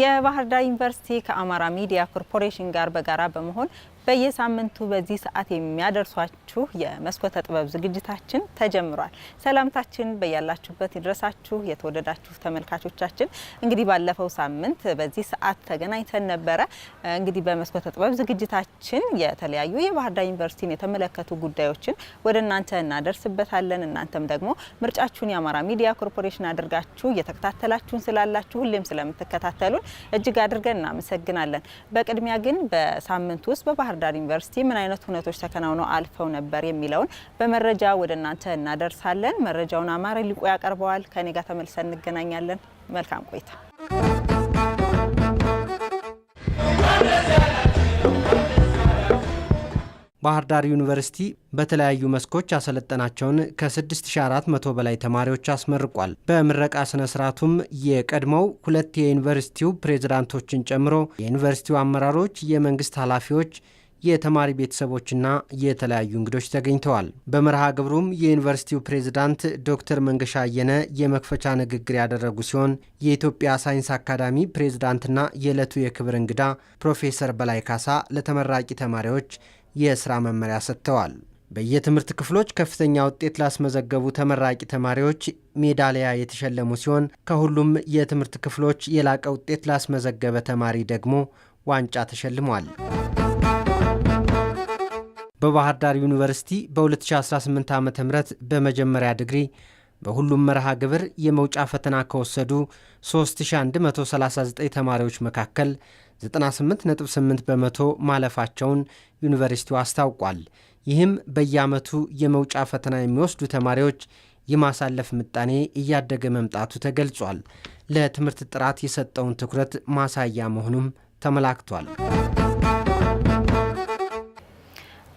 የባህር ዳር ዩኒቨርሲቲ ከአማራ ሚዲያ ኮርፖሬሽን ጋር በጋራ በመሆን በየሳምንቱ በዚህ ሰዓት የሚያደርሷችሁ የመስኮተ ጥበብ ዝግጅታችን ተጀምሯል። ሰላምታችን በያላችሁበት ይድረሳችሁ የተወደዳችሁ ተመልካቾቻችን። እንግዲህ ባለፈው ሳምንት በዚህ ሰዓት ተገናኝተን ነበረ። እንግዲህ በመስኮተ ጥበብ ዝግጅታችን የተለያዩ የባህር ዳር ዩኒቨርሲቲን የተመለከቱ ጉዳዮችን ወደ እናንተ እናደርስበታለን። እናንተም ደግሞ ምርጫችሁን የአማራ ሚዲያ ኮርፖሬሽን አድርጋችሁ እየተከታተላችሁን ስላላችሁ ሁሌም ስለምትከታተሉን እጅግ አድርገን እናመሰግናለን። በቅድሚያ ግን በሳምንቱ ውስጥ በባህር ዳር ዩኒቨርሲቲ ምን አይነት ሁነቶች ተከናውነው አልፈው ነበር የሚለውን በመረጃ ወደ እናንተ እናደርሳለን። መረጃውን አማረ ሊቆ ያቀርበዋል። ከኔ ጋር ተመልሰን እንገናኛለን። መልካም ቆይታ። ባህር ዳር ዩኒቨርሲቲ በተለያዩ መስኮች ያሰለጠናቸውን ከ6400 በላይ ተማሪዎች አስመርቋል። በምረቃ ስነ ስርዓቱም የቀድሞው ሁለት የዩኒቨርሲቲው ፕሬዝዳንቶችን ጨምሮ የዩኒቨርሲቲው አመራሮች፣ የመንግስት ኃላፊዎች፣ የተማሪ ቤተሰቦችና የተለያዩ እንግዶች ተገኝተዋል። በመርሃ ግብሩም የዩኒቨርሲቲው ፕሬዝዳንት ዶክተር መንገሻ አየነ የመክፈቻ ንግግር ያደረጉ ሲሆን የኢትዮጵያ ሳይንስ አካዳሚ ፕሬዝዳንትና የዕለቱ የክብር እንግዳ ፕሮፌሰር በላይ ካሳ ለተመራቂ ተማሪዎች የስራ መመሪያ ሰጥተዋል። በየትምህርት ክፍሎች ከፍተኛ ውጤት ላስመዘገቡ ተመራቂ ተማሪዎች ሜዳሊያ የተሸለሙ ሲሆን ከሁሉም የትምህርት ክፍሎች የላቀ ውጤት ላስመዘገበ ተማሪ ደግሞ ዋንጫ ተሸልሟል። በባህር ዳር ዩኒቨርሲቲ በ2018 ዓ.ም በመጀመሪያ ዲግሪ በሁሉም መርሃ ግብር የመውጫ ፈተና ከወሰዱ 3139 ተማሪዎች መካከል 98.8 በመቶ ማለፋቸውን ዩኒቨርሲቲው አስታውቋል። ይህም በየዓመቱ የመውጫ ፈተና የሚወስዱ ተማሪዎች የማሳለፍ ምጣኔ እያደገ መምጣቱ ተገልጿል። ለትምህርት ጥራት የሰጠውን ትኩረት ማሳያ መሆኑም ተመላክቷል።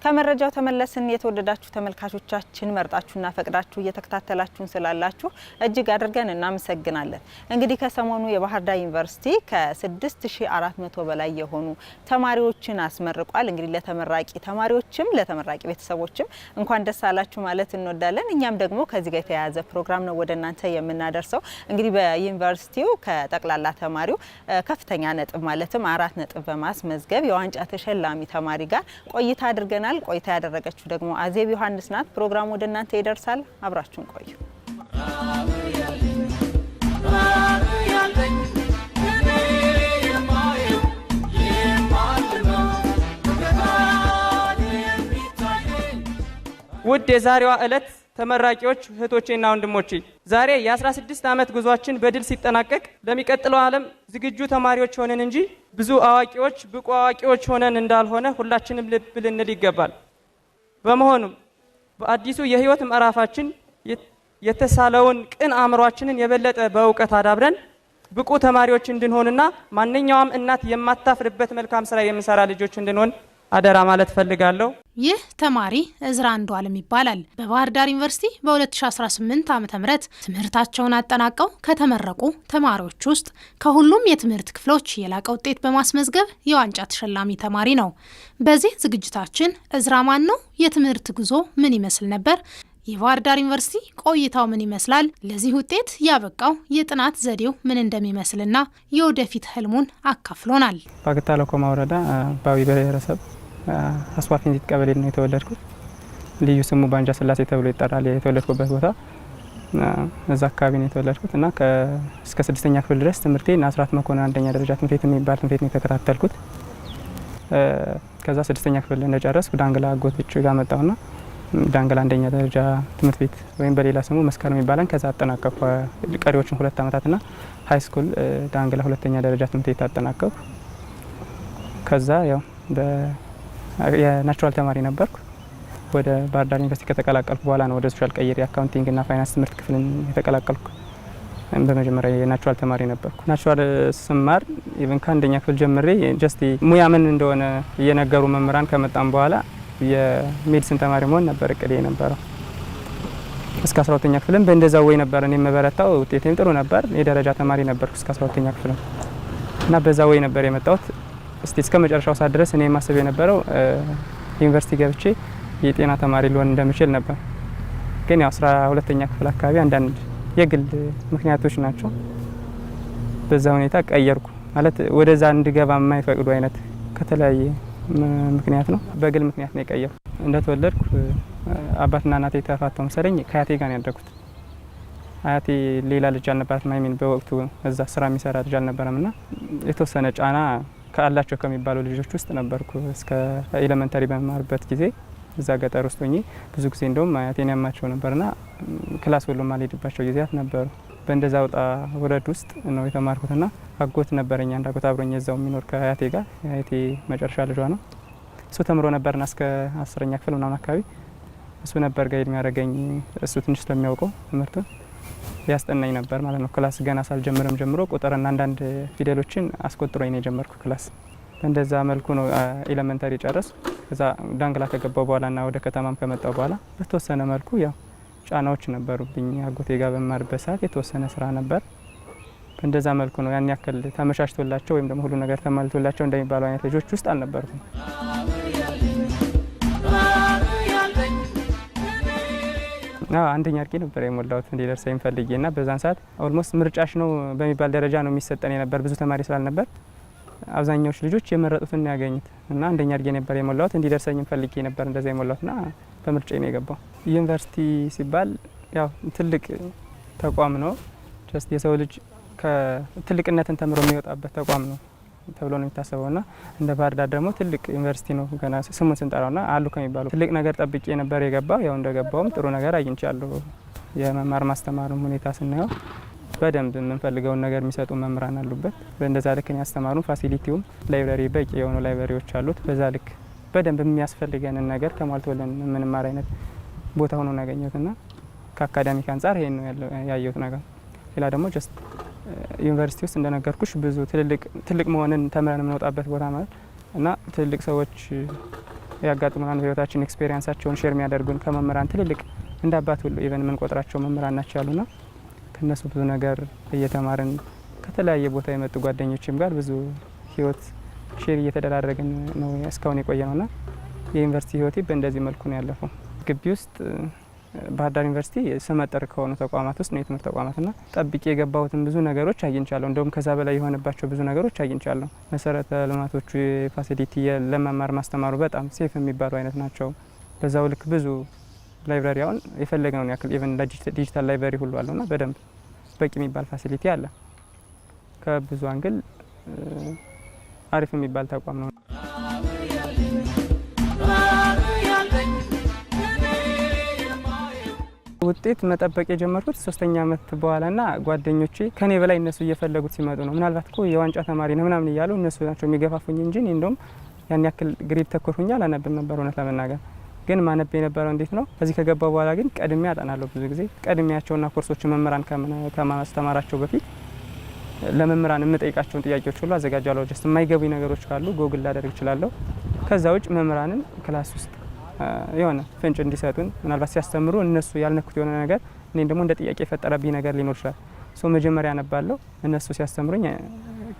ከመረጃው ተመለስን። የተወደዳችሁ ተመልካቾቻችን መርጣችሁና ፈቅዳችሁ እየተከታተላችሁን ስላላችሁ እጅግ አድርገን እናመሰግናለን። እንግዲህ ከሰሞኑ የባህር ዳር ዩኒቨርሲቲ ከ6400 በላይ የሆኑ ተማሪዎችን አስመርቋል። እንግዲህ ለተመራቂ ተማሪዎችም ለተመራቂ ቤተሰቦችም እንኳን ደስ አላችሁ ማለት እንወዳለን። እኛም ደግሞ ከዚህ ጋር የተያያዘ ፕሮግራም ነው ወደ እናንተ የምናደርሰው። እንግዲህ በዩኒቨርሲቲው ከጠቅላላ ተማሪው ከፍተኛ ነጥብ ማለትም 4 ነጥብ በማስመዝገብ የዋንጫ ተሸላሚ ተማሪ ጋር ቆይታ አድርገናል። ቆይታ ያደረገችው ደግሞ አዜብ ዮሐንስ ናት። ፕሮግራሙ ወደ እናንተ ይደርሳል። አብራችሁን ቆዩ። ውድ የዛሬዋ ዕለት ተመራቂዎች እህቶቼና ወንድሞቼ፣ ዛሬ የ16 ዓመት ጉዟችን በድል ሲጠናቀቅ ለሚቀጥለው ዓለም ዝግጁ ተማሪዎች ሆነን እንጂ ብዙ አዋቂዎች ብቁ አዋቂዎች ሆነን እንዳልሆነ ሁላችንም ልብ ልንል ይገባል። በመሆኑም በአዲሱ የህይወት ምዕራፋችን የተሳለውን ቅን አእምሯችንን የበለጠ በእውቀት አዳብረን ብቁ ተማሪዎች እንድንሆንና ማንኛውም እናት የማታፍርበት መልካም ስራ የምንሰራ ልጆች እንድንሆን አደራ ማለት ፈልጋለሁ። ይህ ተማሪ እዝራ አንዱዓለም ይባላል። በባህር ዳር ዩኒቨርሲቲ በ2018 ዓ.ም ትምህርታቸውን አጠናቀው ከተመረቁ ተማሪዎች ውስጥ ከሁሉም የትምህርት ክፍሎች የላቀ ውጤት በማስመዝገብ የዋንጫ ተሸላሚ ተማሪ ነው። በዚህ ዝግጅታችን እዝራ ማን ነው? የትምህርት ጉዞ ምን ይመስል ነበር? የባህር ዳር ዩኒቨርሲቲ ቆይታው ምን ይመስላል? ለዚህ ውጤት ያበቃው የጥናት ዘዴው ምን እንደሚመስልና የወደፊት ህልሙን አካፍሎናል። ባግታ ለኮማ ወረዳ ባዊ ብሔረሰብ አስዋፊንዚት ቀበሌ ነው የተወለድኩት። ልዩ ስሙ ባንጃ ስላሴ ተብሎ ይጠራል። የተወለድኩበት ቦታ እዛ አካባቢ ነው የተወለድኩት እና እስከ 6ኛ ክፍል ድረስ ትምህርቴን አስራት መኮንን አንደኛ ደረጃ ትምህርት ቤት የሚባል ትምህርት ቤት ነው የተከታተልኩት። ከዛ 6ኛ ክፍል እንደጨረስኩ ዳንግላ አጎቶቼ ጋር መጣውና ዳንግላ አንደኛ ደረጃ ትምህርት ቤት ወይም በሌላ ስሙ መስከረም የሚባለን ከዛ አጠናቀቅኩ። ቀሪዎችን 2 ዓመታትና ሃይ ስኩል ዳንግላ ሁለተኛ ደረጃ ትምህርት ቤት አጠናቀቅኩ። ከዛ ያው የናቹራል ተማሪ ነበርኩ። ወደ ባህር ዳር ዩኒቨርሲቲ ከተቀላቀልኩ በኋላ ነው ወደ ሶሻል ቀይሬ አካውንቲንግ እና ፋይናንስ ትምህርት ክፍልን የተቀላቀልኩ። በመጀመሪያ የናቹራል ተማሪ ነበርኩ። ናቹራል ስማር ኢቭን ከአንደኛ ክፍል ጀምሬ ጀስት ሙያ ምን እንደሆነ እየነገሩ መምህራን ከመጣም በኋላ የሜዲሲን ተማሪ መሆን ነበር እቅዴ የነበረው። እስከ 12ኛ ክፍልም በእንደዛው ወይ ነበር እኔ መበረታው። ውጤቴም ጥሩ ነበር። የደረጃ ተማሪ ነበርኩ እስከ 12ኛ ክፍል እና በዛ ወይ ነበር የመጣሁት። እስከ መጨረሻው ሰዓት ድረስ እኔ ማሰብ የነበረው ዩኒቨርሲቲ ገብቼ የጤና ተማሪ ልሆን እንደምችል ነበር። ግን ያው 12ኛ ክፍል አካባቢ አንዳንድ የግል ምክንያቶች ናቸው በዛ ሁኔታ ቀየርኩ። ማለት ወደዛ እንድገባ የማይፈቅዱ አይነት ከተለያየ ምክንያት ነው። በግል ምክንያት ነው የቀየሩ። እንደተወለድኩ አባትና እናቴ ተፋተው መሰለኝ ከአያቴ ጋር ነው ያደግኩት። አያቴ ሌላ ልጅ አልነበራትም። አይሚን በወቅቱ እዛ ስራ የሚሰራ ልጅ አልነበረም እና የተወሰነ ጫና ካላቸው ከሚባሉ ልጆች ውስጥ ነበርኩ። እስከ ኤሌመንታሪ በመማርበት ጊዜ እዛ ገጠር ውስጥ ሆኜ ብዙ ጊዜ እንደውም አያቴን ያማቸው ነበርና ክላስ ሁሉ ማልሄድባቸው ጊዜያት ነበሩ። በእንደዛ ወጣ ወረድ ውስጥ ነው የተማርኩትና አጎት ነበረኝ፣ አንድ አጎት አብሮኝ እዛው የሚኖር ከአያቴ ጋር። አያቴ መጨረሻ ልጇ ነው። እሱ ተምሮ ነበርና እስከ 10ኛ ክፍል ምናምን አካባቢ እሱ ነበር ጋይድ የሚያደርገኝ። እሱ ትንሽ ስለሚያውቀው ትምህርቱን ያስጠናኝ ነበር ማለት ነው። ክላስ ገና ሳልጀምርም ጀምሮ ቁጥርና አንዳንድ ፊደሎችን አስቆጥሮኝ ነው የጀመርኩ ክላስ። በእንደዛ መልኩ ነው ኤሌመንታሪ ጨረስ። ከዛ ዳንግላ ከገባው በኋላና ወደ ከተማም ከመጣው በኋላ በተወሰነ መልኩ ያው ጫናዎች ነበሩብኝ። አጎቴ ጋር በማርበት ሰዓት የተወሰነ ስራ ነበር። በእንደዛ መልኩ ነው ያን ያክል ተመቻችቶላቸው ወይም ደግሞ ሁሉ ነገር ተሟልቶላቸው እንደሚባሉ አይነት ልጆች ውስጥ አልነበርኩም። አንደኛ አድርጌ ነበር የሞላሁት እንዲደርሰኝ ፈልጌና በዛን ሰዓት ኦልሞስት ምርጫሽ ነው በሚባል ደረጃ ነው የሚሰጠን የነበር። ብዙ ተማሪ ስላልነበር አብዛኛዎች ልጆች የመረጡትን ያገኙት እና አንደኛ አድርጌ ነበር የሞላሁት። እንዲደርሰኝ ፈልጌ ነበር እንደዛ የሞላሁትና በምርጫ ነው የገባው። ዩኒቨርሲቲ ሲባል ያው ትልቅ ተቋም ነው። ጀስት የሰው ልጅ ከትልቅነትን ተምሮ የሚወጣበት ተቋም ነው ተብሎ ነው የሚታሰበውና እንደ ባህር ዳር ደግሞ ትልቅ ዩኒቨርሲቲ ነው። ገና ስሙን ስንጠራውና አሉ ከሚባሉ ትልቅ ነገር ጠብቄ ነበር የገባው። ያው እንደገባውም ጥሩ ነገር አግኝቻለሁ። የመማር ማስተማሩን ሁኔታ ስናየው በደንብ የምንፈልገውን ነገር የሚሰጡ መምህራን አሉበት። በእንደዛ ልክ ያስተማሩን ፋሲሊቲውም ላይብረሪ በቂ የሆኑ ላይብረሪዎች አሉት። በዛ ልክ በደንብ የሚያስፈልገንን ነገር ተሟልቶልን የምንማር አይነት ቦታ ሆኖ ነው ያገኘሁትና ከአካዳሚክ አንጻር ይሄን ነው ያየሁት ነገር። ሌላ ደግሞ ጀስት ዩኒቨርሲቲ ውስጥ እንደነገርኩሽ ብዙ ትልቅ መሆንን ተምረን የምንወጣበት ቦታ ማለት እና ትልልቅ ሰዎች ያጋጥሙናል በህይወታችን ኤክስፔሪንሳቸውን ሼር የሚያደርጉን ከመምህራን ትልልቅ እንደ አባት ሁሉ ኢቨን የምንቆጥራቸው መምህራን ናቸው ያሉና ከነሱ ብዙ ነገር እየተማርን ከተለያየ ቦታ የመጡ ጓደኞችም ጋር ብዙ ህይወት ሼር እየተደራረግን ነው እስካሁን የቆየ ነውና የዩኒቨርሲቲ ህይወቴ በእንደዚህ መልኩ ነው ያለፈው። ግቢ ውስጥ ባህር ዳር ዩኒቨርሲቲ ስመጥር ከሆኑ ተቋማት ውስጥ ነው የትምህርት ተቋማትና ጠብቄ የገባሁትን ብዙ ነገሮች አግኝቻለሁ። እንደውም ከዛ በላይ የሆነባቸው ብዙ ነገሮች አግኝቻለሁ። መሰረተ ልማቶቹ፣ ፋሲሊቲ፣ ለመማር ማስተማሩ በጣም ሴፍ የሚባሉ አይነት ናቸው። በዛው ልክ ብዙ ላይብራሪ አሁን የፈለግነውን ያክል ኢቨን ዲጂታል ላይብራሪ ሁሉ አለውና በደንብ በቂ የሚባል ፋሲሊቲ አለ። ከብዙ አንግል አሪፍ የሚባል ተቋም ነው። ውጤት መጠበቅ የጀመርኩት 3ኛ ዓመት በኋላና ጓደኞቼ ከኔ በላይ እነሱ እየፈለጉት ሲመጡ ነው። ምናልባት እኮ የዋንጫ ተማሪ ነው ምናምን እያሉ እነሱ ናቸው የሚገፋፉኝ እንጂ እንደውም ያን ያክል ግሬድ ተኮርኩኝ አላነብም ነበር እውነት ለመናገር። ግን ማነብ የነበረው እንዴት ነው እዚህ ከገባው በኋላ ግን ቀድሜ አጠናለሁ። ብዙ ጊዜ ቀድሜያቸውና ኮርሶች መምህራን ከማስተማራቸው በፊት ለመምህራን የምጠይቃቸውን ጥያቄዎች ሁሉ አዘጋጃለሁ። ጀስት የማይገቡኝ ነገሮች ካሉ ጎግል ላደርግ እችላለሁ። ከዛ ውጭ መምህራንን ክላስ ውስጥ የሆነ ፍንጭ እንዲሰጡን ምናልባት ሲያስተምሩ እነሱ ያልነኩት የሆነ ነገር እኔ ደግሞ እንደ ጥያቄ የፈጠረብኝ ነገር ሊኖር ይችላል። መጀመሪያ አነባለሁ። እነሱ ሲያስተምሩኝ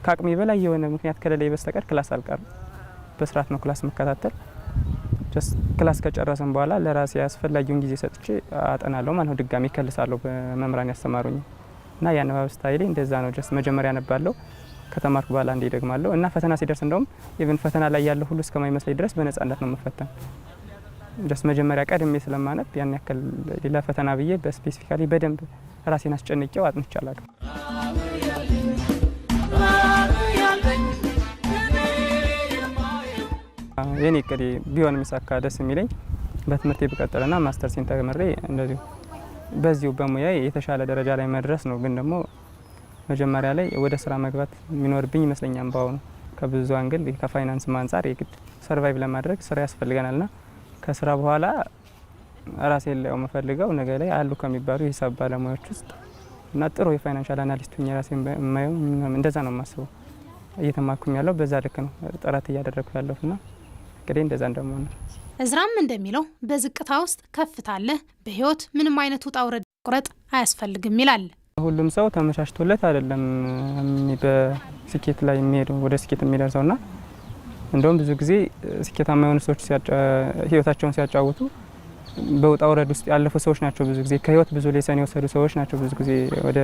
ከአቅሜ በላይ የሆነ ምክንያት ከሌለ በስተቀር ክላስ አልቀርም። በስርዓት ነው ክላስ መከታተል። ጀስት ክላስ ከጨረሰን በኋላ ለራሴ አስፈላጊውን ጊዜ ሰጥቼ አጠናለሁ ማለት ነው። ድጋሚ ከልሳለሁ በመምህራን ያስተማሩኝ እና የአነባበብ ስታይሌ እንደዛ ነው። ጀስት መጀመሪያ አነባለሁ፣ ከተማርኩ በኋላ እንዴ ደግማለሁ እና ፈተና ሲደርስ እንደውም ኢቭን ፈተና ላይ ያለው ሁሉ እስከማይመስለኝ ድረስ በነጻነት ነው መፈተን። ጀስት መጀመሪያ ቀድሜ ስለማነብ ያን ያክል ሌላ ፈተና ብዬ በስፔሲፊካሊ በደንብ ራሴን አስጨንቄው አጥንቻለሁ። የኔ እቅዴ ቢሆን የሚሳካ ደስ የሚለኝ በትምህርቴ ብቀጥልና ማስተርሴን ተምሬ እንደዚሁ በዚሁ በሙያ የተሻለ ደረጃ ላይ መድረስ ነው። ግን ደግሞ መጀመሪያ ላይ ወደ ስራ መግባት የሚኖርብኝ ይመስለኛል። በአሁኑ ከብዙ አንግል ከፋይናንስ አንጻር የግድ ሰርቫይቭ ለማድረግ ስራ ያስፈልገናልና ከስራ በኋላ ራሴ ላይ መፈልገው ነገ ላይ አሉ ከሚባሉ የሂሳብ ባለሙያዎች ውስጥ እና ጥሩ የፋይናንሻል አናሊስት ሆኜ ራሴን የማየው እንደዛ ነው የማስበው። እየተማርኩኝ ያለው በዛ ልክ ነው ጥረት እያደረግኩ ያለሁትና እቅዴ እንደዛ እንደሆነ ነው። እዝራም እንደሚለው በዝቅታ ውስጥ ከፍታ አለ። በህይወት ምንም አይነት ውጣ ውረድ ቁረጥ አያስፈልግም ይላል። ሁሉም ሰው ተመቻችቶለት አይደለም በስኬት ላይ የሚሄደው ወደ ስኬት የሚደርሰውና እንደውም ብዙ ጊዜ ስኬታማ የሆኑ ሰዎች ህይወታቸውን ሲያጫውቱ በውጣ ውረድ ውስጥ ያለፉ ሰዎች ናቸው። ብዙ ጊዜ ከህይወት ብዙ ሌሰን የወሰዱ ሰዎች ናቸው ብዙ ጊዜ ወደ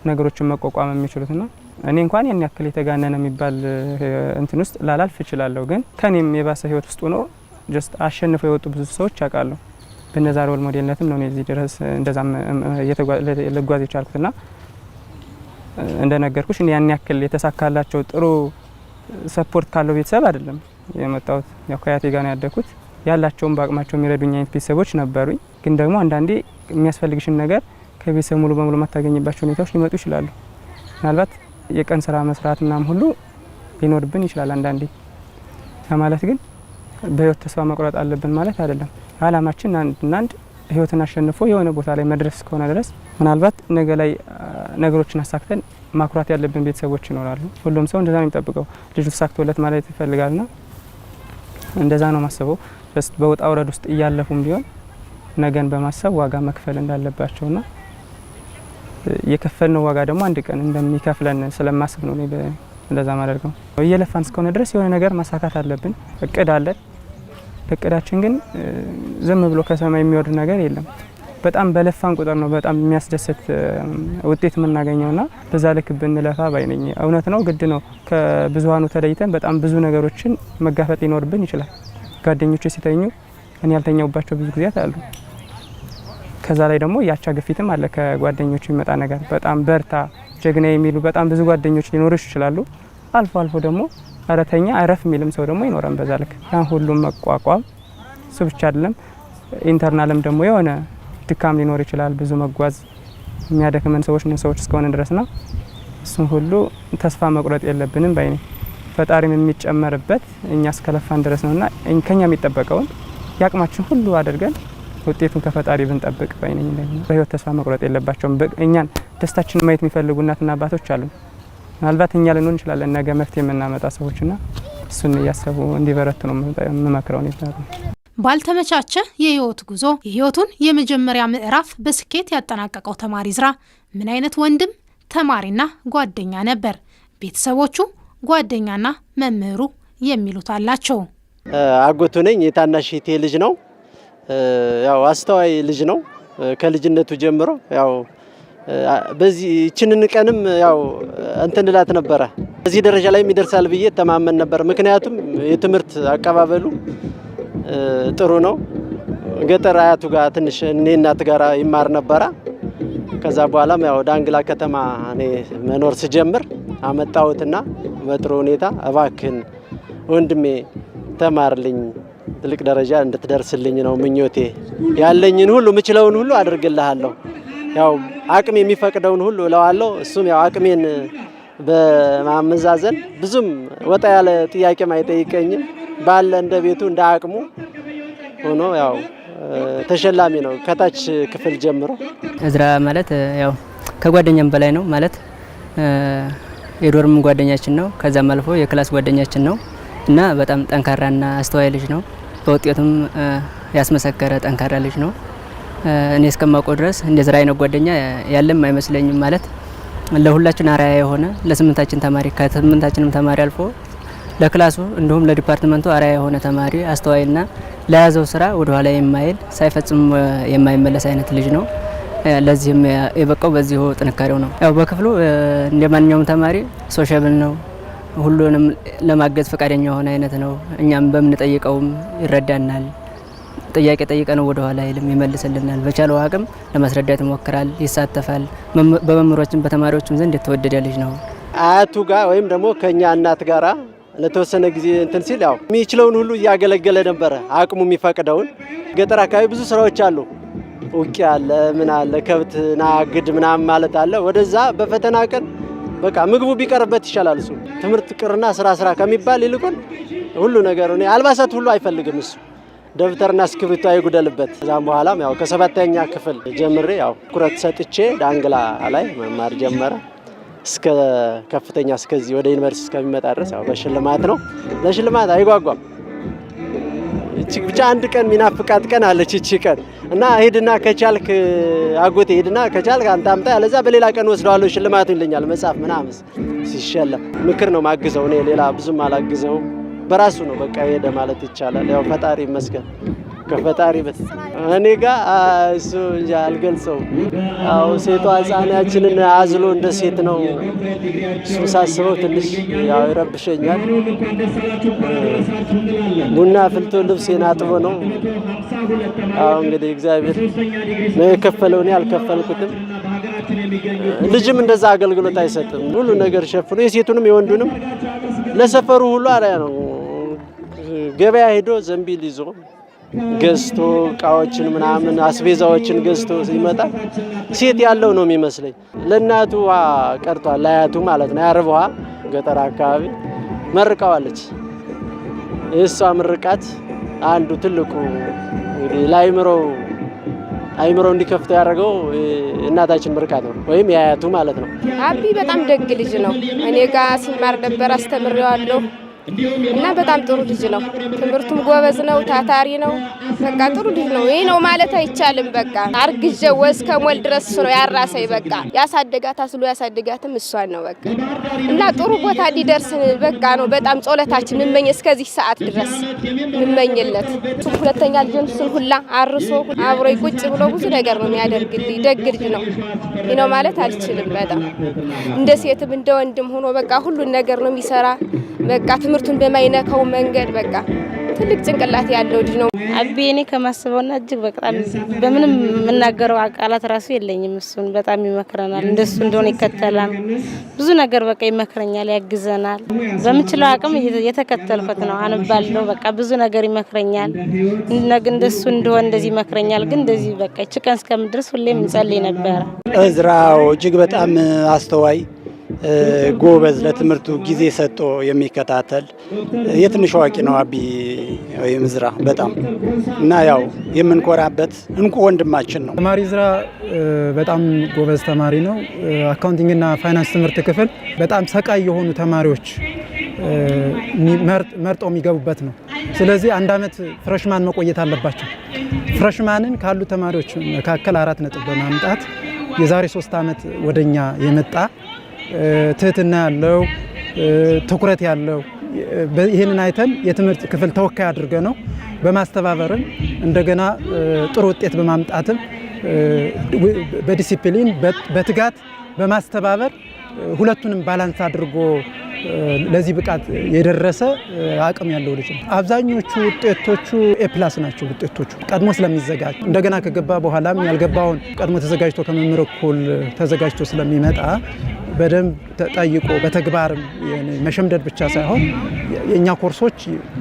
ነገሮችን መቋቋም የሚችሉትና እኔ እንኳን ያን ያክል የተጋነነ የሚባል እንትን ውስጥ ላላልፍ እችላለሁ። ግን ከኔም የባሰ ህይወት ውስጥ ሆኖ ጀስት አሸንፈው የወጡ ብዙ ሰዎች አውቃለሁ። በነዛ ሮል ሞዴልነትም ነው እዚህ ድረስ እንደዛም ልጓዝ የቻልኩትና እንደነገርኩሽ እኔ ያን ያክል የተሳካላቸው ጥሩ ሰፖርት ካለው ቤተሰብ አይደለም የመጣሁት። ያው ከአያቴ ጋር ነው ያደኩት። ያላቸውም በአቅማቸው የሚረዱኝ አይነት ቤተሰቦች ነበሩኝ። ግን ደግሞ አንዳንዴ የሚያስፈልግሽን ነገር ከቤተሰብ ሙሉ በሙሉ ማታገኝባቸው ሁኔታዎች ሊመጡ ይችላሉ። ምናልባት የቀን ስራ መስራት ምናምን ሁሉ ሊኖርብን ይችላል አንዳንዴ። ማለት ግን በህይወት ተስፋ መቁረጥ አለብን ማለት አይደለም። አላማችን አንድ ህይወትን አሸንፎ የሆነ ቦታ ላይ መድረስ እስከሆነ ድረስ ምናልባት ነገ ላይ ነገሮችን አሳክተን ማኩራት ያለብን ቤተሰቦች ይኖራሉ። ሁሉም ሰው እንደዛ ነው የሚጠብቀው። ልጁ ተሳክቶለት ማለት ይፈልጋልና እንደዛ ነው ማሰበው። በውጣ ውረድ ውስጥ እያለፉም ቢሆን ነገን በማሰብ ዋጋ መክፈል እንዳለባቸውና የከፈልነው ዋጋ ደግሞ አንድ ቀን እንደሚከፍለን ስለማስብ ነው እንደዛ ማደርገው። እየለፋን እስከሆነ ድረስ የሆነ ነገር ማሳካት አለብን። እቅድ አለን። እቅዳችን ግን ዝም ብሎ ከሰማይ የሚወርድ ነገር የለም። በጣም በለፋን ቁጥር ነው በጣም የሚያስደስት ውጤት የምናገኘውና በዛ ልክ ብንለፋ ባይነኝ። እውነት ነው፣ ግድ ነው። ከብዙሃኑ ተለይተን በጣም ብዙ ነገሮችን መጋፈጥ ሊኖርብን ይችላል። ጓደኞቼ ሲተኙ እኔ ያልተኛውባቸው ብዙ ጊዜያት አሉ። ከዛ ላይ ደግሞ ያቻ ግፊትም አለ ከጓደኞቹ የሚመጣ ነገር። በጣም በርታ ጀግና የሚሉ በጣም ብዙ ጓደኞች ሊኖሩሽ ይችላሉ። አልፎ አልፎ ደግሞ አረተኛ አረፍ የሚልም ሰው ደግሞ ይኖራል። በዛ ልክ ያን ሁሉም መቋቋም እሱ ብቻ አይደለም፣ ኢንተርናልም ደግሞ የሆነ ድካም ሊኖር ይችላል። ብዙ መጓዝ የሚያደክመን ሰዎች እስከሆነ ድረስና እሱን ሁሉ ተስፋ መቁረጥ የለብንም ባይኔ። ፈጣሪም የሚጨመርበት እኛ እስከለፋን ድረስ ነውና ከኛ የሚጠበቀውን ያቅማችን ሁሉ አድርገን ውጤቱን ከፈጣሪ ብንጠብቅ ባይነኝ። በህይወት ተስፋ መቁረጥ የለባቸውም። እኛን ደስታችን ማየት የሚፈልጉ እናትና አባቶች አሉ። ምናልባት እኛ ልንሆን እንችላለን ነገ መፍትሄ የምናመጣ ሰዎችና እሱን እያሰቡ እንዲበረቱ ነው የምመክረው ነው። ባልተመቻቸ የህይወት ጉዞ የህይወቱን የመጀመሪያ ምዕራፍ በስኬት ያጠናቀቀው ተማሪ እዝራ ምን አይነት ወንድም ተማሪና ጓደኛ ነበር? ቤተሰቦቹ፣ ጓደኛና መምህሩ የሚሉት አላቸው። አጎቱ ነኝ። የታናሽ እህቴ ልጅ ነው። ያው አስተዋይ ልጅ ነው ከልጅነቱ ጀምሮ። ያው በዚህ እችንን ቀንም ያው እንትንላት ነበረ በዚህ ደረጃ ላይ የሚደርሳል ብዬ ተማመን ነበር። ምክንያቱም የትምህርት አቀባበሉ ጥሩ ነው። ገጠር አያቱ ጋር ትንሽ እኔ እናት ጋር ይማር ነበረ። ከዛ በኋላም ያው ዳንግላ ከተማ እኔ መኖር ስጀምር አመጣሁትና በጥሩ ሁኔታ እባክህን ወንድሜ ተማርልኝ፣ ትልቅ ደረጃ እንድትደርስልኝ ነው ምኞቴ። ያለኝን ሁሉ ምችለውን ሁሉ አድርግልሃለሁ፣ ያው አቅሜ የሚፈቅደውን ሁሉ እለዋለሁ። እሱም ያው አቅሜን በማመዛዘን ብዙም ወጣ ያለ ጥያቄም አይጠይቀኝም። ባለ እንደ ቤቱ እንደ አቅሙ ሆኖ ያው ተሸላሚ ነው ከታች ክፍል ጀምሮ። እዝራ ማለት ያው ከጓደኛም በላይ ነው ማለት የዶርም ጓደኛችን ነው። ከዛም አልፎ የክላስ ጓደኛችን ነው እና በጣም ጠንካራና አስተዋይ ልጅ ነው። በውጤቱም ያስመሰከረ ጠንካራ ልጅ ነው። እኔ እስከማውቀው ድረስ እንደ እዝራ አይነት ጓደኛ ያለም አይመስለኝም። ማለት ለሁላችን አርአያ የሆነ ለስምንታችን ተማሪ ከስምንታችንም ተማሪ አልፎ ለክላሱ እንዲሁም ለዲፓርትመንቱ አርአያ የሆነ ተማሪ አስተዋይና ለያዘው ስራ ወደ ኋላ የማይል ሳይፈጽም የማይመለስ አይነት ልጅ ነው። ለዚህም የበቃው በዚሁ ጥንካሬው ነው። ያው በክፍሉ እንደ ማንኛውም ተማሪ ሶሻብል ነው። ሁሉንም ለማገዝ ፈቃደኛ የሆነ አይነት ነው። እኛም በምንጠይቀውም ይረዳናል። ጥያቄ ጠይቀን ወደ ኋላ አይልም፣ ይመልስልናል። በቻለው አቅም ለማስረዳት ይሞክራል፣ ይሳተፋል። በመምህሮችም በተማሪዎችም ዘንድ የተወደደ ልጅ ነው። አያቱ ጋር ወይም ደግሞ ከኛ እናት ጋራ ለተወሰነ ጊዜ እንትን ሲል ያው የሚችለውን ሁሉ እያገለገለ ነበረ፣ አቅሙ የሚፈቅደውን። ገጠር አካባቢ ብዙ ስራዎች አሉ፣ ውቂያ አለ፣ ምን አለ፣ ከብት ናግድ ምናምን ማለት አለ። ወደዛ በፈተና ቀን በቃ ምግቡ ቢቀርበት ይሻላል። እሱ ትምህርት ቅርና ስራ ከሚባል ይልቁን ሁሉ ነገር ነው። አልባሳት ሁሉ አይፈልግም እሱ፣ ደብተርና እስክሪብቶ አይጉደልበት። ከዛም በኋላም ያው ከሰባተኛ ክፍል ጀምሬ ያው ኩረት ሰጥቼ ዳንግላ ላይ መማር ጀመረ። እስከ ከፍተኛ እስከዚህ ወደ ዩኒቨርሲቲ እስከሚመጣ ድረስ ያው በሽልማት ነው። ለሽልማት አይጓጓም። እቺ ብቻ አንድ ቀን ሚናፍቃት ቀን አለች እቺ ቀን እና ሄድና ከቻልክ አጎቴ ሄድና ከቻልክ አንተ አምጣ፣ ያለዛ በሌላ ቀን ወስደዋለሁ ሽልማቱ ይለኛል። መጽሐፍ ምናምን ሲሸለም ምክር ነው ማግዘው። እኔ ሌላ ብዙም አላግዘው፣ በራሱ ነው በቃ ሄደ ማለት ይቻላል። ያው ፈጣሪ ይመስገን ከፈጣሪ እኔ ጋር እሱ እንጂ አልገልጸውም። አው ሴቷ ሕፃናችንን አዝሎ እንደ ሴት ነው እሱ ሳስበው ትንሽ ያው ይረብሸኛል። ቡና ፍልቶ ልብሴን አጥቦ ነው። አው እንግዲህ እግዚአብሔር ነው የከፈለው፣ እኔ አልከፈልኩትም። ልጅም እንደዛ አገልግሎት አይሰጥም። ሁሉ ነገር ሸፍኖ የሴቱንም የወንዱንም ለሰፈሩ ሁሉ አሪያ ነው። ገበያ ሄዶ ዘንቢል ይዞ ገዝቶ እቃዎችን ምናምን አስቤዛዎችን ገዝቶ ሲመጣ ሴት ያለው ነው የሚመስለኝ። ለእናቱ ቀርቷል፣ ለአያቱ ማለት ነው። ያርብ ውሃ ገጠር አካባቢ መርቀዋለች። የእሷ ምርቃት አንዱ ትልቁ እንግዲህ አይምሮ እንዲከፍተው ያደረገው እናታችን ምርቃት ነው፣ ወይም የአያቱ ማለት ነው። አቢ በጣም ደግ ልጅ ነው። እኔ ጋር ሲማር ነበር፣ አስተምሬዋለሁ እና በጣም ጥሩ ልጅ ነው። ትምህርቱም ጎበዝ ነው፣ ታታሪ ነው። በቃ ጥሩ ልጅ ነው። ይሄ ነው ማለት አይቻልም። በቃ አርግጀው እስከ ሞል ድረስ ነው ያራሰኝ። በቃ ያሳደጋት አስሎ ያሳደጋትም እሷን ነው። በቃ እና ጥሩ ቦታ እንዲደርስ በቃ ነው በጣም ጸሎታችን ምመኝ እስከዚህ ሰዓት ድረስ ምመኝለት። ሁለተኛ ልጅን ሁላ አርሶ አብሮ ቁጭ ብሎ ብዙ ነገር ነው የሚያደርግልኝ። ደግ ልጅ ነው። ይሄ ነው ማለት አልችልም። በጣም እንደ ሴትም እንደ ወንድም ሆኖ በቃ ሁሉን ነገር ነው የሚሰራ። በቃ ትምህርቱን በማይነካው መንገድ በቃ ትልቅ ጭንቅላት ያለው ልጅ ነው። አቢ እኔ ከማስበውና እጅግ በጣም በምንም የምናገረው ቃላት ራሱ የለኝም። እሱን በጣም ይመክረናል፣ እንደሱ እንደሆነ ይከተላል። ብዙ ነገር በቃ ይመክረኛል፣ ያግዘናል። በምችለው አቅም የተከተልኩት ነው። አንባለው በቃ ብዙ ነገር ይመክረኛል። እንደሱ እንደሆነ እንደዚህ ይመክረኛል። ግን እንደዚህ በቃ ጭቀን እስከምድረስ ሁሌም እንጸልይ ነበር። እዝራው እጅግ በጣም አስተዋይ ጎበዝ፣ ለትምህርቱ ጊዜ ሰጥቶ የሚከታተል የትንሽ አዋቂ ነው አቢ ወይም እዝራ በጣም እና ያው የምንኮራበት እንቁ ወንድማችን ነው። ተማሪ እዝራ በጣም ጎበዝ ተማሪ ነው። አካውንቲንግ እና ፋይናንስ ትምህርት ክፍል በጣም ሰቃይ የሆኑ ተማሪዎች መርጠው የሚገቡበት ነው። ስለዚህ አንድ አመት ፍሬሽማን መቆየት አለባቸው። ፍሬሽማንን ካሉ ተማሪዎች መካከል 4 ነጥብ በማምጣት የዛሬ 3 አመት ወደኛ የመጣ ትህትና ያለው ትኩረት ያለው ይህንን አይተን የትምህርት ክፍል ተወካይ አድርገ ነው በማስተባበርም እንደገና ጥሩ ውጤት በማምጣትም በዲሲፕሊን በትጋት በማስተባበር ሁለቱንም ባላንስ አድርጎ ለዚህ ብቃት የደረሰ አቅም ያለው ልጅ ነው። አብዛኞቹ ውጤቶቹ ኤፕላስ ናቸው። ውጤቶቹ ቀድሞ ስለሚዘጋጅ እንደገና ከገባ በኋላም ያልገባውን ቀድሞ ተዘጋጅቶ ከመምህር እኩል ተዘጋጅቶ ስለሚመጣ በደንብ ተጠይቆ በተግባርም መሸምደድ ብቻ ሳይሆን የኛ ኮርሶች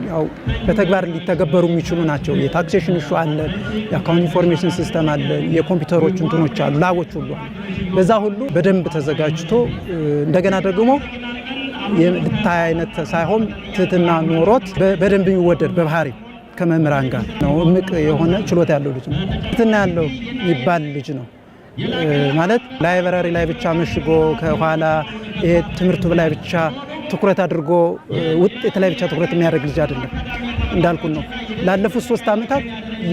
ያው በተግባር ሊተገበሩ የሚችሉ ናቸው። የታክሴሽን ኢሹ አለ፣ የአካውንት ኢንፎርሜሽን ሲስተም አለ፣ የኮምፒውተሮች እንትኖች አሉ፣ ላቦች ሁሉ አሉ። በዛ ሁሉ በደንብ ተዘጋጅቶ እንደገና ደግሞ የልታይ አይነት ሳይሆን ትህትና ኖሮት በደንብ የሚወደድ በባህሪ ከመምህራን ጋር ነው። እምቅ የሆነ ችሎታ ያለው ልጅ ነው። ትህትና ያለው ይባል ልጅ ነው ማለት ላይብራሪ ላይ ብቻ መሽጎ ከኋላ ይሄ ትምህርቱ ላይ ብቻ ትኩረት አድርጎ ውጤት ላይ ብቻ ትኩረት የሚያደርግ ልጅ አይደለም። እንዳልኩ ነው ላለፉት 3 አመታት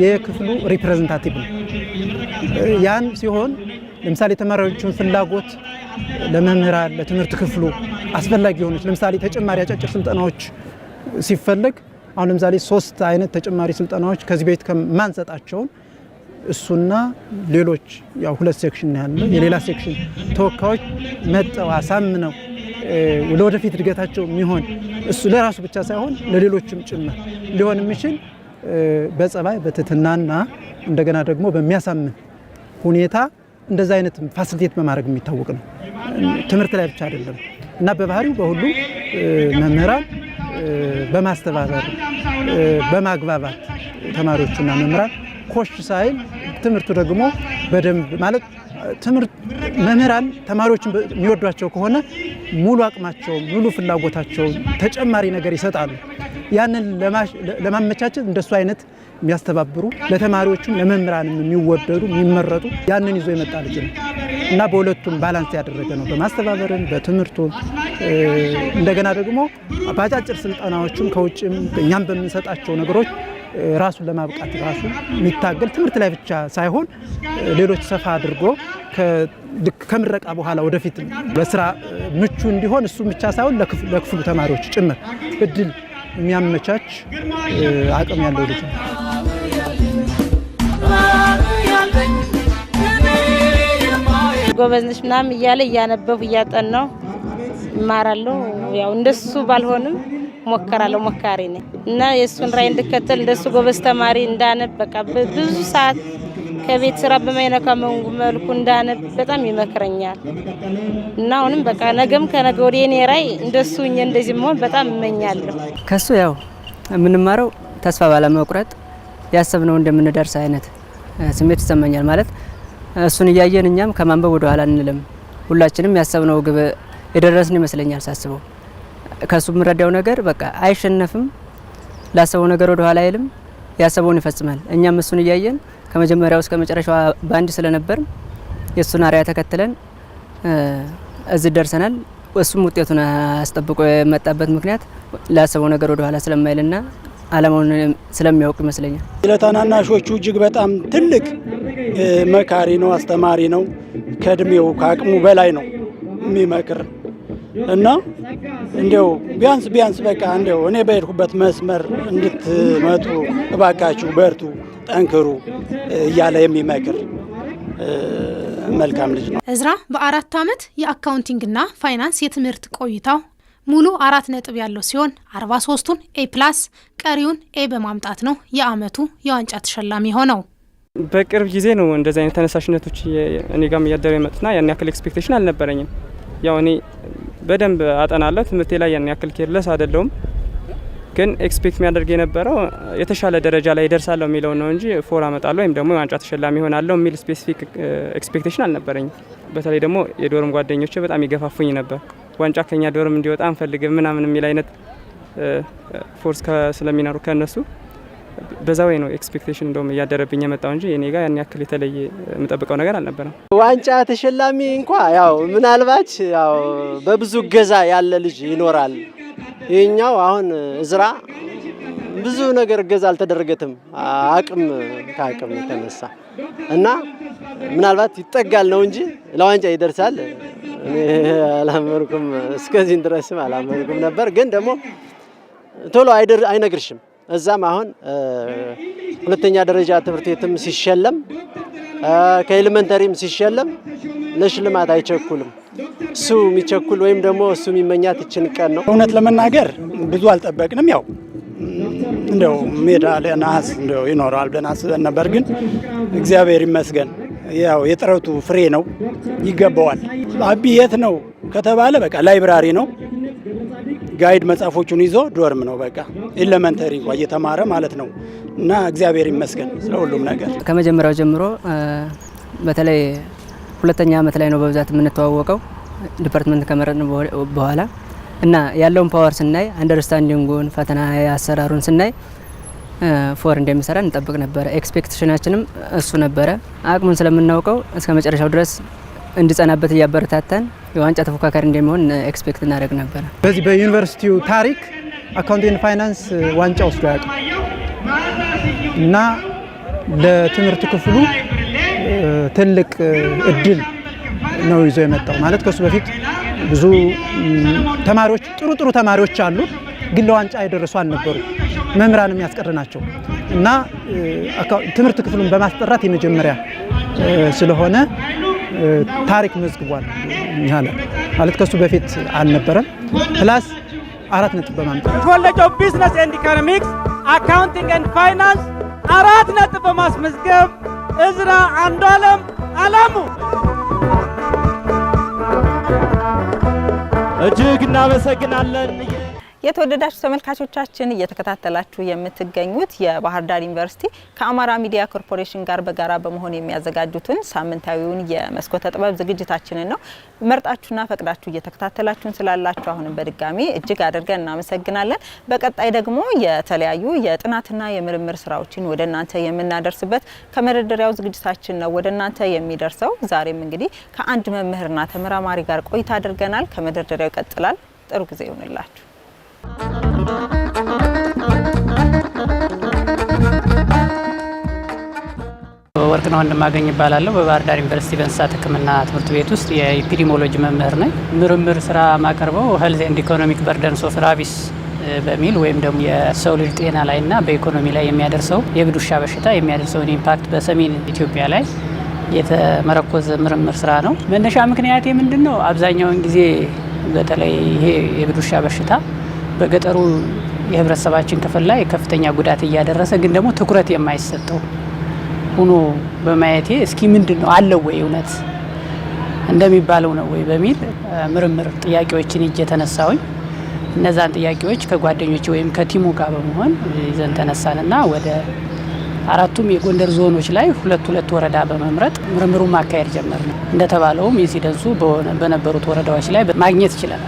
የክፍሉ ሪፕሬዘንታቲቭ ነው። ያን ሲሆን ለምሳሌ ተማሪዎቹን ፍላጎት ለመምህራን ለትምህርት ክፍሉ አስፈላጊ የሆነች ለምሳሌ ተጨማሪ አጫጭር ስልጠናዎች ሲፈልግ አሁን ለምሳሌ 3 አይነት ተጨማሪ ስልጠናዎች ከዚህ ቤት ከማንሰጣቸውን እሱና ሌሎች ያው 2 ሴክሽን ያለ የሌላ ሴክሽን ተወካዮች መጠው አሳምነው ለወደፊት እድገታቸው የሚሆን እሱ ለራሱ ብቻ ሳይሆን ለሌሎችም ጭምር ሊሆን የሚችል በጸባይ በትህትናና እንደገና ደግሞ በሚያሳምን ሁኔታ እንደዛ አይነት ፋሲሊቴት በማድረግ የሚታወቅ ነው። ትምህርት ላይ ብቻ አይደለም እና በባህሪው በሁሉም መምህራን በማስተባበር በማግባባት ተማሪዎችና መምህራን ኮሽ ሳይል ትምህርቱ ደግሞ በደንብ ማለት ትምህርት መምህራን ተማሪዎችን የሚወዷቸው ከሆነ ሙሉ አቅማቸው ሙሉ ፍላጎታቸው ተጨማሪ ነገር ይሰጣሉ። ያንን ለማመቻቸት እንደሱ አይነት የሚያስተባብሩ ለተማሪዎቹም ለመምህራንም የሚወደዱ የሚመረጡ ያንን ይዞ የመጣ ልጅ ነው እና በሁለቱም ባላንስ ያደረገ ነው። በማስተባበርን በትምህርቱን እንደገና ደግሞ በአጫጭር ስልጠናዎችም ከውጭም እኛም በምንሰጣቸው ነገሮች ራሱን ለማብቃት ራሱ የሚታገል ትምህርት ላይ ብቻ ሳይሆን ሌሎች ሰፋ አድርጎ ከምረቃ በኋላ ወደፊት ለስራ ምቹ እንዲሆን እሱ ብቻ ሳይሆን ለክፍሉ ተማሪዎች ጭምር እድል የሚያመቻች አቅም ያለው ልጅ ነው። ጎበዝ ነሽ ምናምን እያለ እያነበብኩ እያጠናሁ እማራለሁ። ያው እንደሱ ባልሆንም ሞከራለሁ፣ ሞካሪ ነኝ እና የእሱን ራዕይ እንድከተል እንደሱ ጎበዝ ተማሪ እንዳነብ በቃ ብዙ ሰዓት ከቤት ስራ በማይነካ መልኩ እንዳነብ በጣም ይመክረኛል እና አሁንም በቃ ነገም ከነገ ወዲያ የኔ ራዕይ እንደሱ እንደዚህ መሆን በጣም እመኛለሁ። ከሱ ያው የምንማረው ተስፋ ባለመቁረጥ ያሰብነው እንደምንደርስ አይነት ስሜት ይሰማኛል። ማለት እሱን እያየን እኛም ከማንበብ ወደ ኋላ አንልም። ሁላችንም ያሰብነው ግብ የደረስን ይመስለኛል ሳስበው። ከሱ የምረዳው ነገር በቃ አይሸነፍም፣ ላሰበው ነገር ወደ ኋላ አይልም፣ ያሰበውን ይፈጽማል። እኛም እሱን እያየን ከመጀመሪያው እስከ መጨረሻው ባንድ ስለነበር የሱን አርአያ ተከትለን እዚህ ደርሰናል። እሱም ውጤቱን አስጠብቆ የመጣበት ምክንያት ላሰበው ነገር ወደ ኋላ ስለማይልና አላማውን ስለሚያውቅ ይመስለኛል። ለታናናሾቹ እጅግ በጣም ትልቅ መካሪ ነው፣ አስተማሪ ነው። ከእድሜው ከአቅሙ በላይ ነው የሚመክር እና እንዲያው ቢያንስ በቃ እንዲያው እኔ በሄድኩበት መስመር እንድትመጡ እባካችሁ በርቱ፣ ጠንክሩ እያለ የሚመክር መልካም ልጅ ነው። እዝራ በ4 ዓመት የአካውንቲንግና ፋይናንስ የትምህርት ቆይታው ሙሉ 4 ነጥብ ያለው ሲሆን 43ቱን A+፣ ቀሪውን A በማምጣት ነው የአመቱ የዋንጫ ተሸላሚ ሆነው። በቅርብ ጊዜ ነው እንደዚህ አይነት ተነሳሽነቶች እኔ ጋርም እያደረ የመጡና ያን ያክል ኤክስፔክቴሽን አልነበረኝም። ያው እኔ በደንብ አጠናለሁ፣ ትምህርቴ ላይ ያን ያክል ኬርለስ አይደለሁም። ግን ኤክስፔክት የሚያደርግ የነበረው የተሻለ ደረጃ ላይ ይደርሳለሁ የሚለው ነው እንጂ 4 አመጣለሁ ወይም ደግሞ የዋንጫ ተሸላሚ ሆናለሁ የሚል ስፔሲፊክ ኤክስፔክቴሽን አልነበረኝም። በተለይ ደግሞ የዶርም ጓደኞቼ በጣም ይገፋፉኝ ነበር። ዋንጫ ከኛ ዶርም እንዲወጣ አንፈልግም ምናምን የሚል አይነት ፎርስ ስለሚኖሩ ከነሱ በዛ ወይ ነው ኤክስፔክቴሽን እንደውም እያደረብኝ የመጣው እንጂ እኔ ጋር ያን ያክል የተለየ የምጠብቀው ነገር አልነበረም። ዋንጫ ተሸላሚ እንኳ ያው ምናልባት ያው በብዙ ገዛ ያለ ልጅ ይኖራል። ይሄኛው አሁን እዝራ ብዙ ነገር ገዛ አልተደረገትም፣ ከአቅም የተነሳ እና ምናልባት ይጠጋል ነው እንጂ ለዋንጫ ይደርሳል እኔ አላመንኩም። እስከዚህ ድረስም አላመንኩም ነበር። ግን ደግሞ ቶሎ አይነግርሽም። እዛም አሁን ሁለተኛ ደረጃ ትምህርት ቤትም ሲሸለም ከኤሌመንተሪም ሲሸለም ለሽልማት አይቸኩልም። እሱ የሚቸኩል ወይም ደግሞ እሱ የሚመኛት ይችን ቀን ነው። እውነት ለመናገር ብዙ አልጠበቅንም። ያው እንደው ሜዳሊያ ነሐስ እንደው ይኖራል ብለን አስበን ነበር። ግን እግዚአብሔር ይመስገን ያው የጥረቱ ፍሬ ነው፣ ይገባዋል። አቢ የት ነው ከተባለ በቃ ላይብራሪ ነው። ጋይድ መጽሐፎቹን ይዞ ዶርም ነው በቃ ኤሌመንተሪ እንኳን እየተማረ ማለት ነው። እና እግዚአብሔር ይመስገን ስለ ሁሉም ነገር። ከመጀመሪያው ጀምሮ በተለይ ሁለተኛ አመት ላይ ነው በብዛት የምንተዋወቀው ዲፓርትመንት ከመረጥን በኋላ እና ያለውን ፓወር ስናይ አንደርስታንዲንጉን ፈተና አሰራሩን ስናይ 4 እንደሚሰራ እንጠብቅ ነበረ። ኤክስፔክቴሽናችንም እሱ ነበረ። አቅሙን ስለምናውቀው እስከ መጨረሻው ድረስ እንዲጸናበት እያበረታታን የዋንጫ ተፎካካሪ እንደሚሆን ኤክስፔክት እናደርግ ነበረ። በዚህ በዩኒቨርሲቲው ታሪክ አካውንቲንግ ፋይናንስ ዋንጫ ወስዶ ያውቅ እና ለትምህርት ክፍሉ ትልቅ እድል ነው ይዞ የመጣው። ማለት ከሱ በፊት ብዙ ተማሪዎች ጥሩ ተማሪዎች አሉ፣ ግን ለዋንጫ የደረሱ አልነበሩ። መምህራን የሚያስቀር ናቸው እና ትምህርት ክፍሉን በማስጠራት የመጀመሪያ ስለሆነ ታሪክ መዝግቧል። ማለት ከሱ በፊት አልነበረም። ፕላስ 4 ነጥብ በማምጣት ኮሌጅ ኦፍ ቢዝነስ ኤንድ ኢኮኖሚክስ አካውንቲንግ ኤንድ ፋይናንስ 4 ነጥብ በማስመዝገብ እዝራ አንዱዓለም አለሙ እጅግ እናመሰግናለን። የተወደዳችሁ ተመልካቾቻችን እየተከታተላችሁ የምትገኙት የባህር ዳር ዩኒቨርሲቲ ከአማራ ሚዲያ ኮርፖሬሽን ጋር በጋራ በመሆን የሚያዘጋጁትን ሳምንታዊውን የመስኮተ ጥበብ ዝግጅታችንን ነው። መርጣችሁና ፈቅዳችሁ እየተከታተላችሁን ስላላችሁ አሁንም በድጋሚ እጅግ አድርገን እናመሰግናለን። በቀጣይ ደግሞ የተለያዩ የጥናትና የምርምር ስራዎችን ወደ እናንተ የምናደርስበት ከመደርደሪያው ዝግጅታችን ነው ወደ እናንተ የሚደርሰው። ዛሬም እንግዲህ ከአንድ መምህርና ተመራማሪ ጋር ቆይታ አድርገናል። ከመደርደሪያው ይቀጥላል። ጥሩ ጊዜ ይሁንላችሁ። ወርቅነህ ወንድማገኝ እባላለሁ። በባህር ዳር ዩኒቨርሲቲ በእንስሳት ሕክምና ትምህርት ቤት ውስጥ የኢፒዲሞሎጂ መምህር ነኝ። ምርምር ስራ ማቀርበው ሄልዝ ኤንድ ኢኮኖሚክ በርደንስ ኦፍ ራቢስ በሚል ወይም ደግሞ የሰው ልጅ ጤና ላይና በኢኮኖሚ ላይ የሚያደርሰው የእብድ ውሻ በሽታ የሚያደርሰውን ኢምፓክት በሰሜን ኢትዮጵያ ላይ የተመረኮዘ ምርምር ስራ ነው። መነሻ ምክንያት ምንድነው? አብዛኛውን ጊዜ በተለይ ይሄ የእብድ ውሻ በሽታ በገጠሩ የህብረተሰባችን ክፍል ላይ ከፍተኛ ጉዳት እያደረሰ ግን ደግሞ ትኩረት የማይሰጠው ሆኖ በማየቴ እስኪ ምንድነው አለው ወይ እውነት እንደሚባለው ነው ወይ በሚል ምርምር ጥያቄዎችን እየተነሳውኝ እነዛን ጥያቄዎች ከጓደኞች ወይም ከቲሙ ጋር በመሆን ይዘን ተነሳንና ወደ አራቱም የጎንደር ዞኖች ላይ ሁለት ወረዳ በመምረጥ ምርምሩን ማካሄድ ጀመርን። እንደተባለውም ኢንሲደንሱ በነበሩት ወረዳዎች ላይ ማግኘት ይችላል።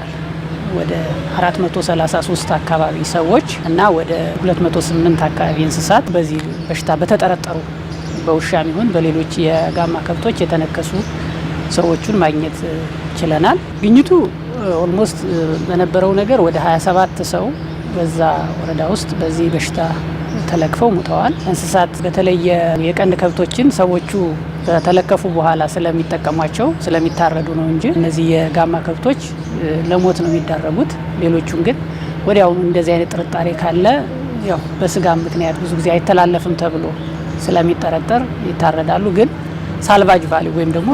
ወደ 433 አካባቢ ሰዎች እና ወደ 208 አካባቢ እንስሳት በዚህ በሽታ በተጠረጠሩ በውሻም ይሁን በሌሎች የጋማ ከብቶች የተነከሱ ሰዎችን ማግኘት ችለናል። ግኝቱ ኦልሞስት በነበረው ነገር ወደ 27 ሰው በዛ ወረዳ ውስጥ በዚህ በሽታ ተለክፈው ሙተዋል። እንስሳት በተለይ የቀንድ ከብቶችን ሰዎቹ ከተለከፉ በኋላ ስለሚጠቀሟቸው ስለሚታረዱ ነው እንጂ እነዚህ የጋማ ከብቶች ለሞት ነው የሚዳረጉት። ሌሎቹን ግን ወዲያውኑ እንደዚህ አይነት ጥርጣሬ ካለ ያው በስጋ ምክንያት ብዙ ጊዜ አይተላለፍም ተብሎ ስለሚጠረጠር ይታረዳሉ። ግን ሳልቫጅ ቫሊ ወይም ደግሞ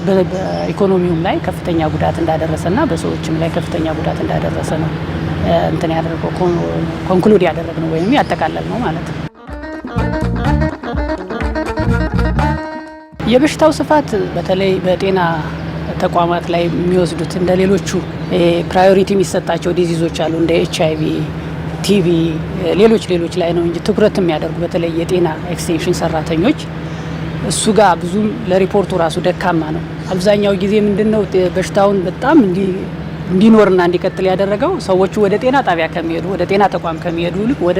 በኢኮኖሚውም ላይ ከፍተኛ ጉዳት እንዳደረሰና በሰዎችም ላይ ከፍተኛ ጉዳት እንዳደረሰ ነው እንትን ያደረገው ኮንክሉድ ያደረግነው ወይም ያጠቃለል ነው ማለት ነው። የበሽታው ስፋት በተለይ በጤና ተቋማት ላይ የሚወስዱት እንደ ሌሎቹ ፕራዮሪቲ የሚሰጣቸው ዲዚዞች አሉ እንደ HIV፣ ቲቪ፣ ሌሎች ላይ ነው እንጂ ትኩረት የሚያደርጉ በተለይ የጤና ኤክስቴንሽን ሰራተኞች እሱ ጋር ብዙም ለሪፖርቱ ራሱ ደካማ ነው። አብዛኛው ጊዜ ምንድነው በሽታውን በጣም እንዲኖርና እንዲቀጥል ያደረገው ሰዎቹ ወደ ጤና ጣቢያ ከሚሄዱ ወደ ጤና ተቋም ከሚሄዱ ይልቅ ወደ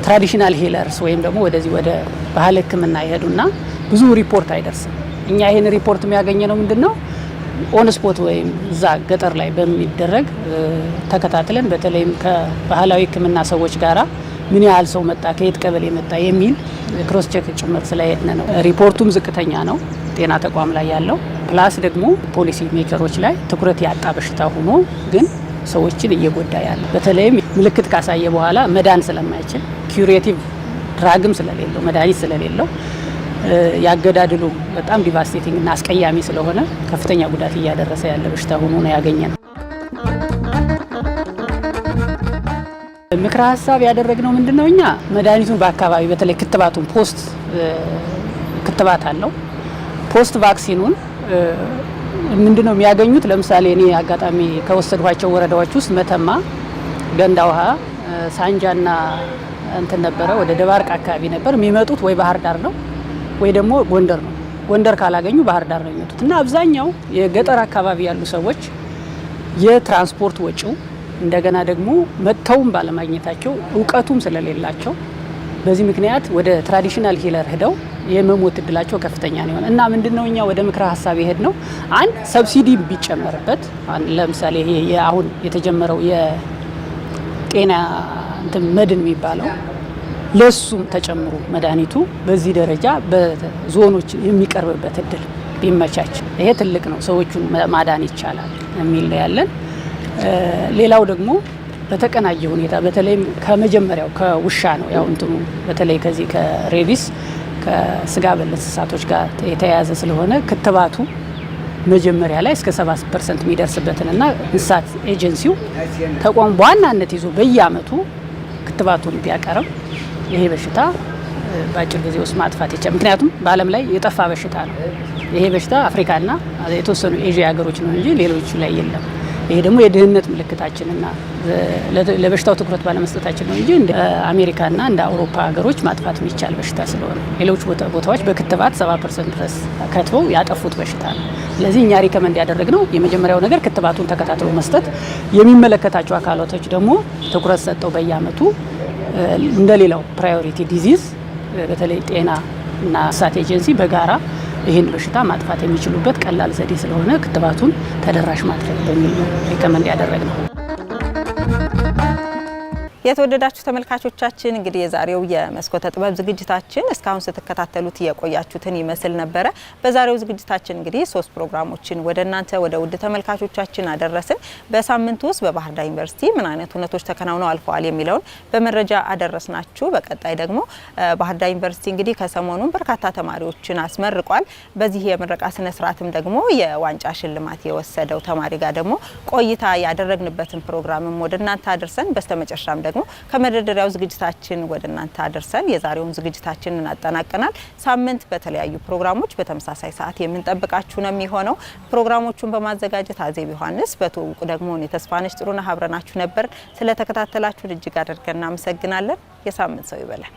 ትራዲሽናል ሂለርስ ወይም ደግሞ ወደዚህ ወደ ባህል ሕክምና ይሄዱና ብዙ ሪፖርት አይደርስም። እኛ ይሄን ሪፖርት የሚያገኘ ነው ምንድነው ኦን ስፖት ወይም እዛ ገጠር ላይ በሚደረግ ተከታትለን በተለይም ከባህላዊ ሕክምና ሰዎች ጋራ ምን ያህል ሰው መጣ ከየት ቀበሌ መጣ የሚል ክሮስ ቼክ ጭምር ስለሄድን ነው። ሪፖርቱም ዝቅተኛ ነው ጤና ተቋም ላይ ያለው ፕላስ ደግሞ ፖሊሲ ሜከሮች ላይ ትኩረት ያጣ በሽታ ሆኖ ግን ሰዎችን እየጎዳ ያለ በተለይም ምልክት ካሳየ በኋላ መዳን ስለማይችል ኩሬቲቭ ድራግም ስለሌለው መድኃኒት ስለሌለው ያገዳድሉ በጣም ዲቫስቴቲንግ እና አስቀያሚ ስለሆነ ከፍተኛ ጉዳት እያደረሰ ያለ በሽታ ሆኖ ነው ያገኘነው። ምክረ ሀሳብ ያደረግነው ምንድነው እኛ መድኃኒቱን በአካባቢ በተለይ ክትባቱን ፖስት ክትባት አለው ፖስት ቫክሲኑን ምንድነው የሚያገኙት? ለምሳሌ እኔ አጋጣሚ ከወሰድኋቸው ወረዳዎች ውስጥ መተማ፣ ገንዳ ውሃ፣ ሳንጃና እንትን ነበረ ወደ ደባርቅ አካባቢ ነበር የሚመጡት ወይ ባህር ዳር ነው ወይ ደግሞ ጎንደር ነው። ጎንደር ካላገኙ ባህር ዳር ነው የሚመጡት እና አብዛኛው የገጠር አካባቢ ያሉ ሰዎች የትራንስፖርት ወጪው እንደገና ደግሞ መጥተውም ባለማግኘታቸው እውቀቱም ስለሌላቸው በዚህ ምክንያት ወደ ትራዲሽናል ሂለር ሄደው የመሞት እድላቸው ከፍተኛ ነው እና ምንድነው እኛ ወደ ምክረ ሀሳብ ይሄድ ነው አንድ ሰብሲዲ ቢጨመርበት ለምሳሌ ይሄ አሁን የተጀመረው የጤና እንትን መድን የሚባለው ለሱም ተጨምሮ መድኃኒቱ በዚህ ደረጃ በዞኖች የሚቀርብበት እድል ቢመቻች ይሄ ትልቅ ነው፣ ሰዎቹን ማዳን ይቻላል የሚል ነው ያለን። ሌላው ደግሞ በተቀናጀ ሁኔታ በተለይም ከመጀመሪያው ከውሻ ነው ያው እንትኑ በተለይ ከዚህ ከሬቢስ ከስጋ በል እንስሳቶች ጋር የተያያዘ ስለሆነ ክትባቱ መጀመሪያ ላይ እስከ 70% የሚደርስበትንና እንስሳት ኤጀንሲው ተቋም በዋናነት ይዞ በየአመቱ ክትባቱን ቢያቀርብ ይሄ በሽታ በአጭር ጊዜ ውስጥ ማጥፋት ይቻላል። ምክንያቱም በዓለም ላይ የጠፋ በሽታ ነው ይሄ በሽታ አፍሪካና የተወሰኑ ኤዥያ ሀገሮች ነው እንጂ ሌሎቹ ላይ የለም። ይሄ ደግሞ የድህነት ምልክታችንና ለበሽታው ትኩረት ባለመስጠታችን ነው እንጂ እንደ አሜሪካና እንደ አውሮፓ ሀገሮች ማጥፋት የሚቻል በሽታ ስለሆነ ሌሎች ቦታዎች በክትባት 70% ድረስ ከትበው ያጠፉት በሽታ ነው። ስለዚህ እኛ ሪከመንድ ያደረግነው የመጀመሪያው ነገር ክትባቱን ተከታትሎ መስጠት፣ የሚመለከታቸው አካላቶች ደግሞ ትኩረት ሰጠው በየአመቱ እንደሌላው ፕራዮሪቲ ዲዚዝ በተለይ ጤና እና እንስሳት ኤጀንሲ በጋራ ይህን በሽታ ማጥፋት የሚችሉበት ቀላል ዘዴ ስለሆነ ክትባቱን ተደራሽ ማድረግ በሚል ነው ሪከመንድ ያደረግነው። የተወደዳችሁ ተመልካቾቻችን እንግዲህ የዛሬው የመስኮተ ጥበብ ዝግጅታችን እስካሁን ስትከታተሉት የቆያችሁትን ይመስል ነበረ። በዛሬው ዝግጅታችን እንግዲህ 3 ፕሮግራሞችን ወደ እናንተ ወደ ውድ ተመልካቾቻችን አደረስን። በሳምንቱ ውስጥ በባህር ዳር ዩኒቨርሲቲ ምን አይነት ሁነቶች ተከናውነው አልፈዋል የሚለውን በመረጃ አደረስናችሁ። በቀጣይ ደግሞ ባህር ዳር ዩኒቨርሲቲ እንግዲህ ከሰሞኑን በርካታ ተማሪዎችን አስመርቋል። በዚህ የምረቃ ስነ ስርዓትም ደግሞ የዋንጫ ሽልማት የወሰደው ተማሪ ጋር ደግሞ ቆይታ ያደረግንበትን ፕሮግራምም ወደ እናንተ አደረሰን። በስተመጨረሻም ደግሞ ከመደርደሪያው ዝግጅታችን ወደ እናንተ አደረሰን የዛሬውን ዝግጅታችንን አጠናቀናል። ሳምንት በተለያዩ ፕሮግራሞች በተመሳሳይ ሰዓት የምንጠብቃችሁ ነው የሚሆነው። ፕሮግራሞቹን በማዘጋጀት አዜብ ዮሐንስ፣ በትውውቁ ደግሞ ተስፋነሽ ጥሩነህ አብረናችሁ ነበር። ስለተከታተላችሁን እጅግ አድርገን እናመሰግናለን። የሳምንት ሰው ይበላል።